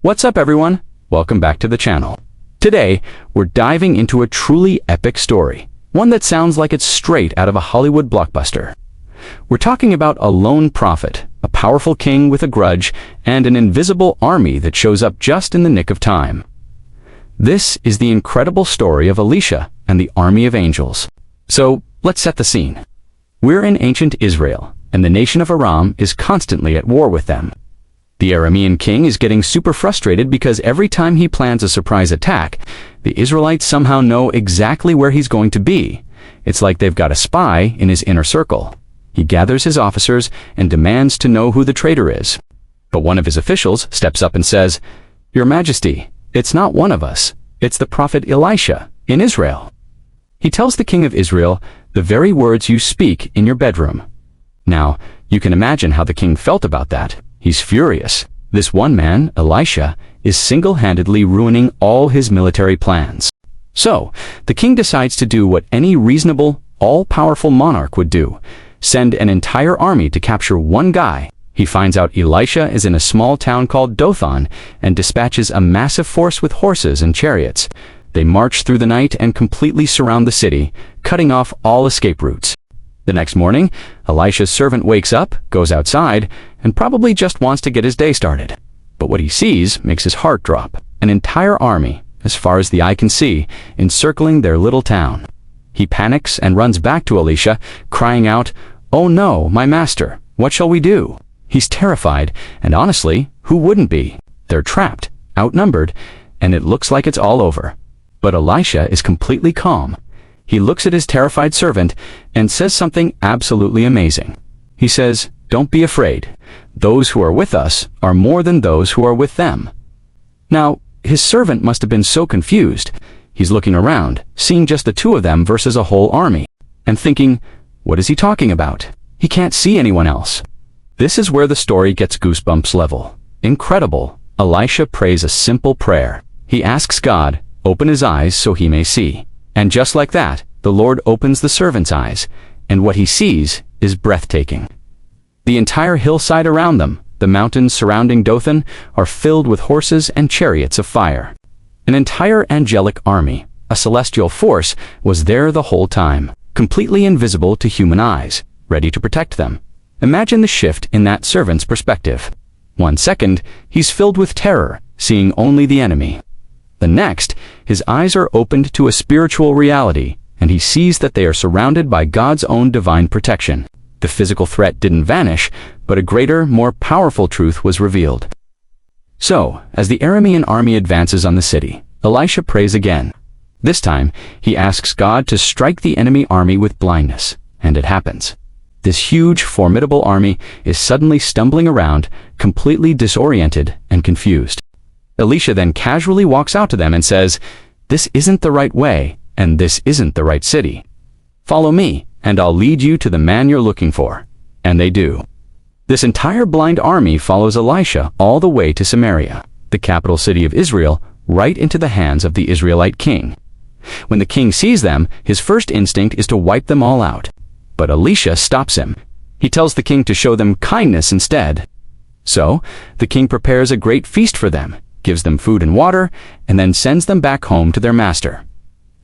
What's up, everyone? Welcome back to the channel. Today, we're diving into a truly epic story, one that sounds like it's straight out of a Hollywood blockbuster. We're talking about a lone prophet, a powerful king with a grudge, and an invisible army that shows up just in the nick of time. This is the incredible story of Elisha and the army of angels. So, let's set the scene. We're in ancient Israel, and the nation of Aram is constantly at war with them. The Aramean king is getting super frustrated because every time he plans a surprise attack, the Israelites somehow know exactly where he's going to be. It's like they've got a spy in his inner circle. He gathers his officers and demands to know who the traitor is. But one of his officials steps up and says, "Your Majesty, it's not one of us. It's the prophet Elisha in Israel." He tells the king of Israel the very words you speak in your bedroom. Now, you can imagine how the king felt about that. He's furious. This one man, Elisha, is single-handedly ruining all his military plans. So, the king decides to do what any reasonable, all-powerful monarch would do: send an entire army to capture one guy. He finds out Elisha is in a small town called Dothan and dispatches a massive force with horses and chariots. They march through the night and completely surround the city, cutting off all escape routes. The next morning, Elisha's servant wakes up, goes outside, and probably just wants to get his day started. But what he sees makes his heart drop: an entire army, as far as the eye can see, encircling their little town. He panics and runs back to Elisha, crying out, "Oh no, my master, what shall we do?" He's terrified, and honestly, who wouldn't be? They're trapped, outnumbered, and it looks like it's all over. But Elisha is completely calm. He looks at his terrified servant and says something absolutely amazing. He says, "Don't be afraid. Those who are with us are more than those who are with them." Now, his servant must have been so confused. He's looking around, seeing just the two of them versus a whole army, and thinking, what is he talking about? He can't see anyone else. This is where the story gets goosebumps level. Incredible. Elisha prays a simple prayer. He asks God, open his eyes so he may see. And just like that, the Lord opens the servant's eyes, and what he sees is breathtaking. The entire hillside around them, the mountains surrounding Dothan, are filled with horses and chariots of fire. An entire angelic army, a celestial force, was there the whole time, completely invisible to human eyes, ready to protect them. Imagine the shift in that servant's perspective. 1 second, he's filled with terror, seeing only the enemy. The next, his eyes are opened to a spiritual reality, and he sees that they are surrounded by God's own divine protection. The physical threat didn't vanish, but a greater, more powerful truth was revealed. So, as the Aramean army advances on the city, Elisha prays again. This time, he asks God to strike the enemy army with blindness, and it happens. This huge, formidable army is suddenly stumbling around, completely disoriented and confused. Elisha then casually walks out to them and says, "This isn't the right way, and this isn't the right city. Follow me, and I'll lead you to the man you're looking for." And they do. This entire blind army follows Elisha all the way to Samaria, the capital city of Israel, right into the hands of the Israelite king. When the king sees them, his first instinct is to wipe them all out. But Elisha stops him. He tells the king to show them kindness instead. So, the king prepares a great feast for them, gives them food and water, and then sends them back home to their master.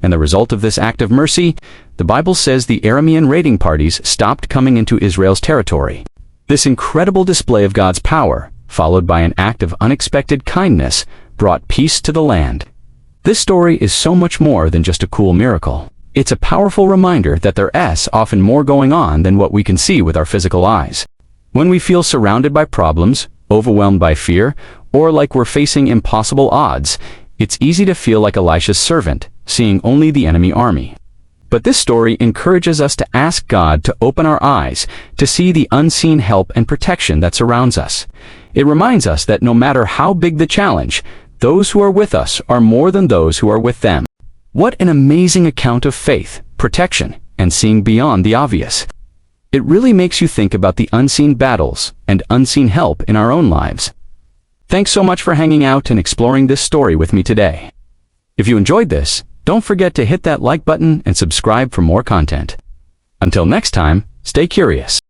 And the result of this act of mercy, the Bible says the Aramean raiding parties stopped coming into Israel's territory. This incredible display of God's power, followed by an act of unexpected kindness, brought peace to the land. This story is so much more than just a cool miracle. It's a powerful reminder that there's often more going on than what we can see with our physical eyes. When we feel surrounded by problems, overwhelmed by fear, or like we're facing impossible odds, it's easy to feel like Elisha's servant, seeing only the enemy army. But this story encourages us to ask God to open our eyes, to see the unseen help and protection that surrounds us. It reminds us that no matter how big the challenge, those who are with us are more than those who are with them. What an amazing account of faith, protection, and seeing beyond the obvious. It really makes you think about the unseen battles and unseen help in our own lives. Thanks so much for hanging out and exploring this story with me today. If you enjoyed this, don't forget to hit that like button and subscribe for more content. Until next time, stay curious.